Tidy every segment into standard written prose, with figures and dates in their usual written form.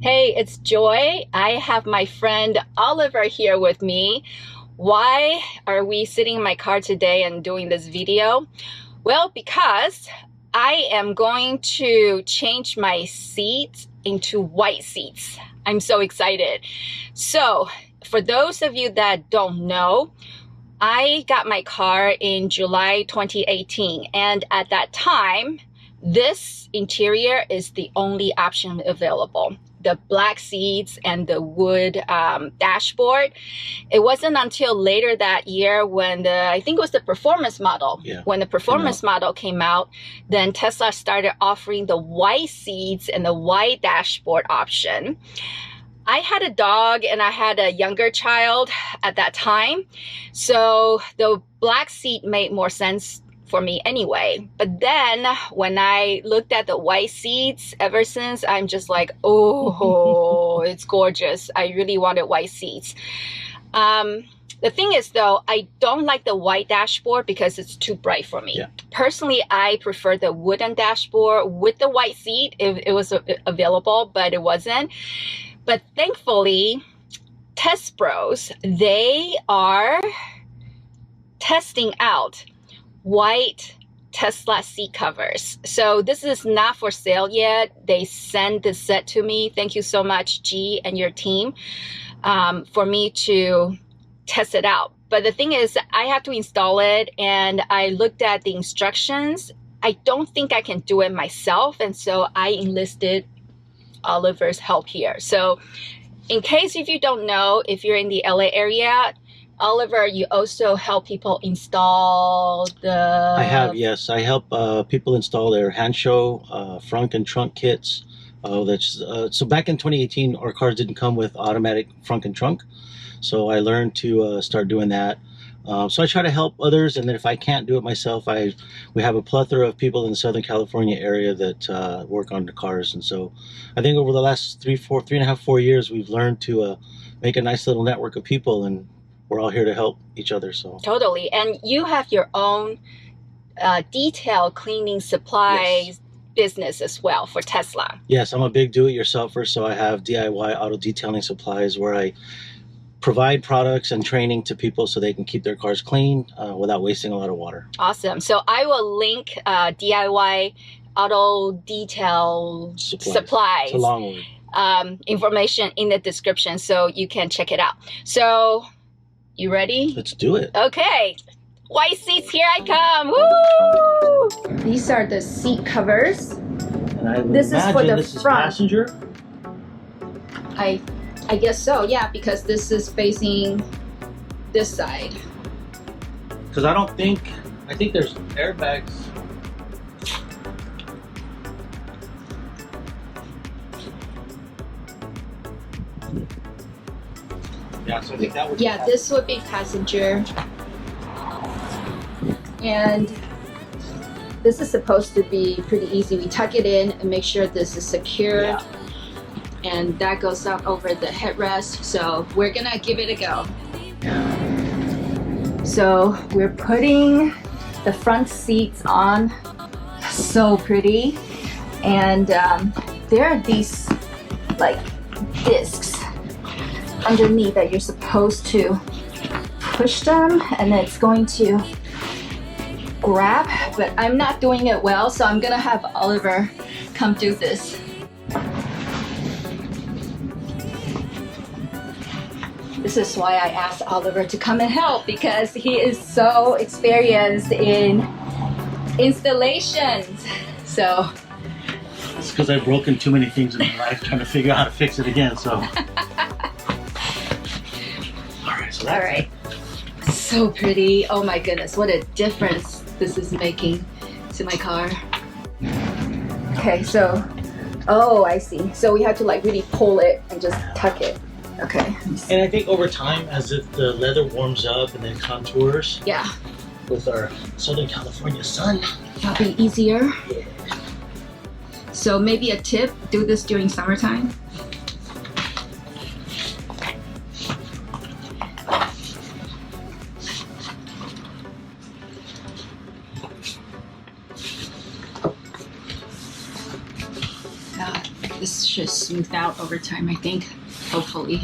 Hey, it's Joy. I have my friend Oliver here with me. Why are we sitting in my car today and doing this video? Well, because I am going to change my seats into white seats. I'm so excited. So, for those of you that don't know, I got my car in July 2018, and at that time, this interior is the only option available. The black seats and the wood dashboard. It wasn't until later that year when I think it was the performance model. Yeah. When the performance model came out, then Tesla started offering the white seats and the white dashboard option. I had a dog and I had a younger child at that time. So the black seat made more sense for me anyway. But then when I looked at the white seats, ever since, I'm just like, oh, it's gorgeous. I really wanted white seats. The thing is though, I don't like the white dashboard because it's too bright for me. Yeah. Personally, I prefer the wooden dashboard with the white seat if it was available, but it wasn't. But thankfully, TesBros, they are testing out white Tesla seat covers. So this is not for sale yet. They sent the set to me. Thank you so much, G and your team, for me to test it out. But the thing is, I have to install it, and I looked at the instructions. I don't think I can do it myself, and so I enlisted Oliver's help here. So in case if you don't know, if you're in the LA area, Oliver, you also help people install the... I have, yes. I help people install their hand show, front and trunk kits. So back in 2018, our cars didn't come with automatic front and trunk. So I learned to start doing that. So I try to help others, and then if I can't do it myself, we have a plethora of people in the Southern California area that work on the cars. And so I think over the last 3.5, 4 years, we've learned to make a nice little network of people, and we're all here to help each other. So totally. And you have your own detail cleaning supplies business as well for Tesla. Yes, I'm a big do-it-yourselfer, so I have DIY auto detailing supplies where I provide products and training to people so they can keep their cars clean without wasting a lot of water. Awesome. So I will link DIY auto detail supplies. It's a long one. Information in the description so you can check it out. So you ready? Let's do it. Okay. White seats, here I come. Woo! These are the seat covers. And I This is for the this front. Is passenger? I guess so, yeah, because this is facing this side. Because I think there's airbags. Yeah, so I think that would be passenger. This would be passenger. And this is supposed to be pretty easy. We tuck it in and make sure this is secured. Yeah. And that goes up over the headrest. So we're gonna give it a go. So we're putting the front seats on. So pretty. And there are these like discs underneath that you're supposed to push them, and it's going to grab, but I'm not doing it well, so I'm gonna have Oliver come do this. This is why I asked Oliver to come and help, because he is so experienced in installations. So it's because I've broken too many things in my life trying to figure out how to fix it again. So all right, so pretty. Oh my goodness, what a difference this is making to my car. Okay, so I see. So we have to like really pull it and just tuck it. Okay. And I think over time, as the leather warms up and then contours, yeah, with our Southern California sun, that'll be easier. Yeah. So maybe a tip: do this during summertime. This just smooth out over time, I think, hopefully.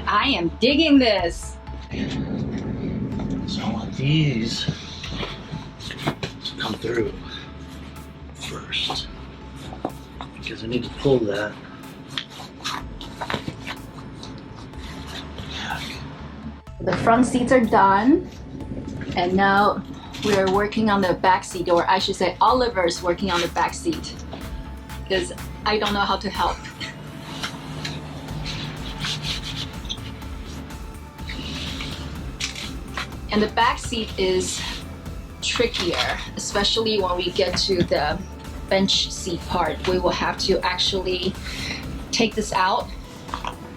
I am digging this. So I want these to come through first, because I need to pull that. The front seats are done, and now we're working on the back seat, or I should say Oliver's working on the back seat, because I don't know how to help. And the back seat is trickier, especially when we get to the bench seat part. We will have to actually take this out.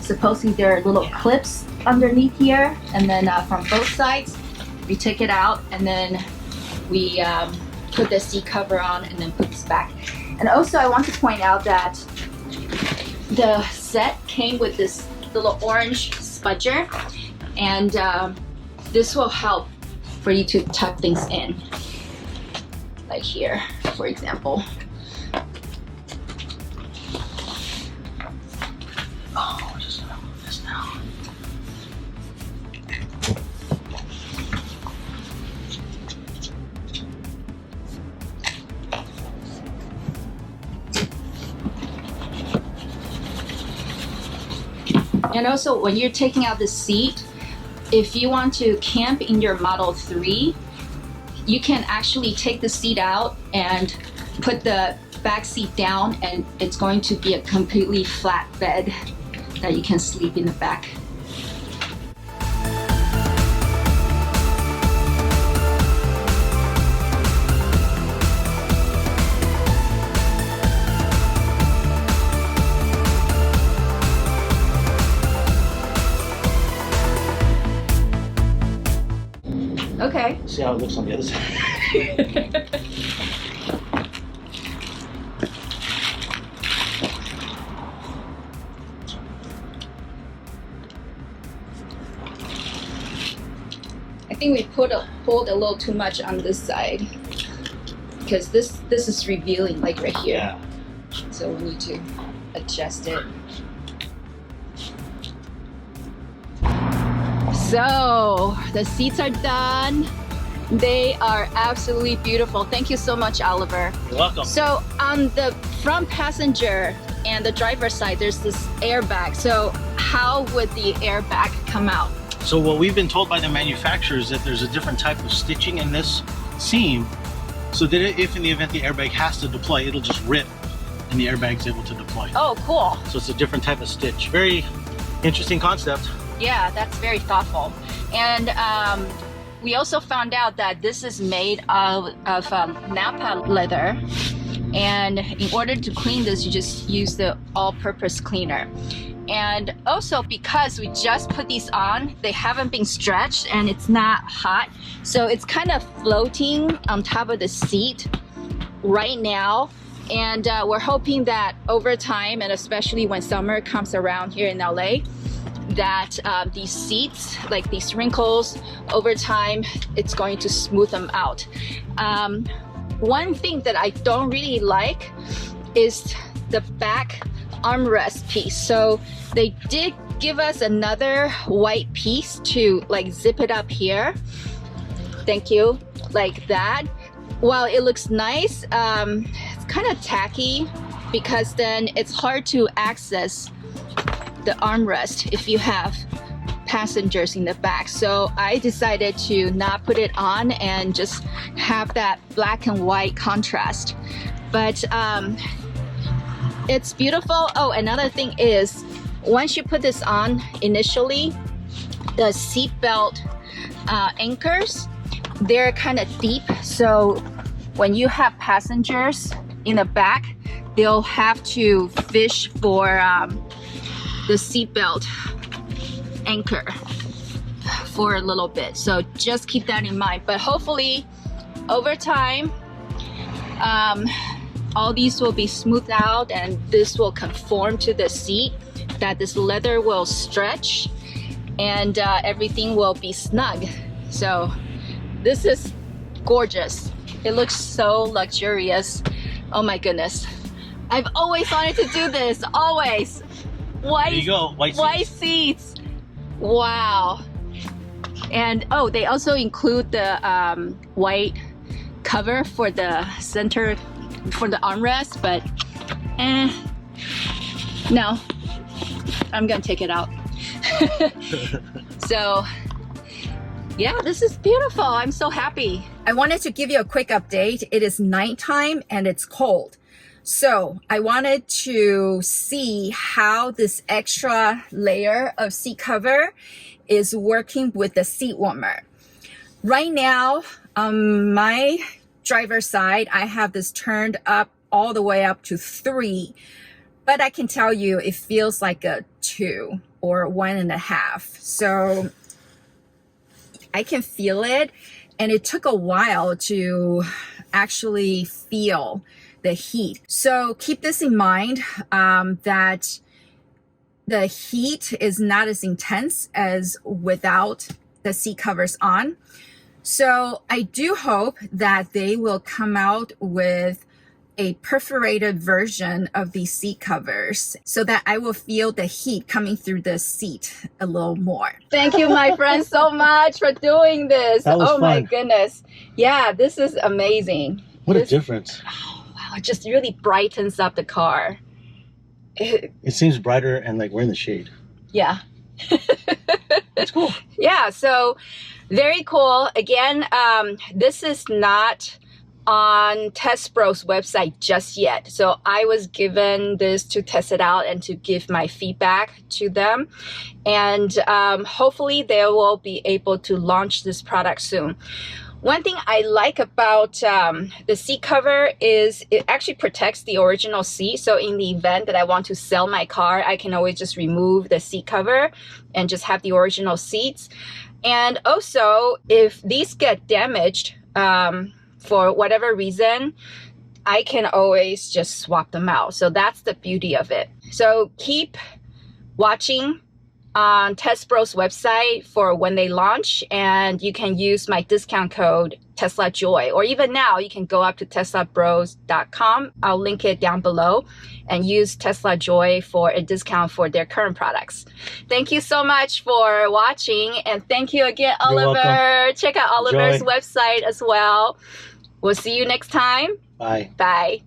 Supposedly there are little clips underneath here, and then from both sides we take it out, and then we put the seat cover on and then put this back. And also I want to point out that the set came with this little orange spudger, and this will help for you to tuck things in, like here, for example. Oh, we're just gonna move this now. And also, when you're taking out the seat, if you want to camp in your Model 3, you can actually take the seat out and put the back seat down, and it's going to be a completely flat bed that you can sleep in the back. Okay. See how it looks on the other side. I think we pulled a little too much on this side, because this is revealing, like right here. Yeah. So we need to adjust it. So the seats are done. They are absolutely beautiful. Thank you so much, Oliver. You're welcome. So on the front passenger and the driver side, there's this airbag. So how would the airbag come out? So what we've been told by the manufacturer is that there's a different type of stitching in this seam, so that if in the event the airbag has to deploy, it'll just rip and the airbag's able to deploy. Oh, cool. So it's a different type of stitch. Very interesting concept. Yeah, that's very thoughtful. And we also found out that this is made of Napa leather. And in order to clean this, you just use the all-purpose cleaner. And also, because we just put these on, they haven't been stretched and it's not hot. So it's kind of floating on top of the seat right now. And we're hoping that over time, and especially when summer comes around here in LA, that these seats, like these wrinkles, over time, it's going to smooth them out. One thing that I don't really like is the back armrest piece. So they did give us another white piece to like zip it up here. Thank you. Like that. While it looks nice, it's kind of tacky, because then it's hard to access the armrest if you have passengers in the back. So I decided to not put it on and just have that black and white contrast. But it's beautiful. Oh, another thing is, once you put this on initially, the seat belt anchors, they're kind of deep. So when you have passengers in the back, they'll have to fish for the seatbelt anchor for a little bit. So just keep that in mind. But hopefully over time, all these will be smoothed out, and this will conform to the seat, that this leather will stretch, and everything will be snug. So this is gorgeous. It looks so luxurious. Oh my goodness. I've always wanted to do this, always. White, There you go, white seats. Wow. And oh, they also include the white cover for the center, for the armrest, but no, I'm gonna take it out. So yeah, this is beautiful. I'm so happy. I wanted to give you a quick update. It is nighttime and it's cold. So I wanted to see how this extra layer of seat cover is working with the seat warmer. Right now, on my driver's side, I have this turned up all the way up to 3, but I can tell you it feels like a 2 or 1.5. So I can feel it, and it took a while to actually feel the heat. So keep this in mind, that the heat is not as intense as without the seat covers on. So I do hope that they will come out with a perforated version of these seat covers so that I will feel the heat coming through the seat a little more. Thank you, my friend, so much for doing this. That was fun. My goodness. Yeah, this is amazing. What a difference. Oh, wow, it just really brightens up the car. It seems brighter and like we're in the shade. Yeah. That's cool. Yeah, so very cool. Again, this is not on TesBros website just yet. So I was given this to test it out and to give my feedback to them. And hopefully they will be able to launch this product soon. One thing I like about the seat cover is it actually protects the original seat. So in the event that I want to sell my car, I can always just remove the seat cover and just have the original seats. And also, if these get damaged for whatever reason, I can always just swap them out. So that's the beauty of it. So keep watching on TesBros website for when they launch, and you can use my discount code TeslaJoy, or even now you can go up to TeslaBros.com. I'll link it down below and use TeslaJoy for a discount for their current products. Thank you so much for watching, and thank you again, Oliver. Welcome. Check out Oliver's Joy. website as well. We'll see you next time. Bye. Bye.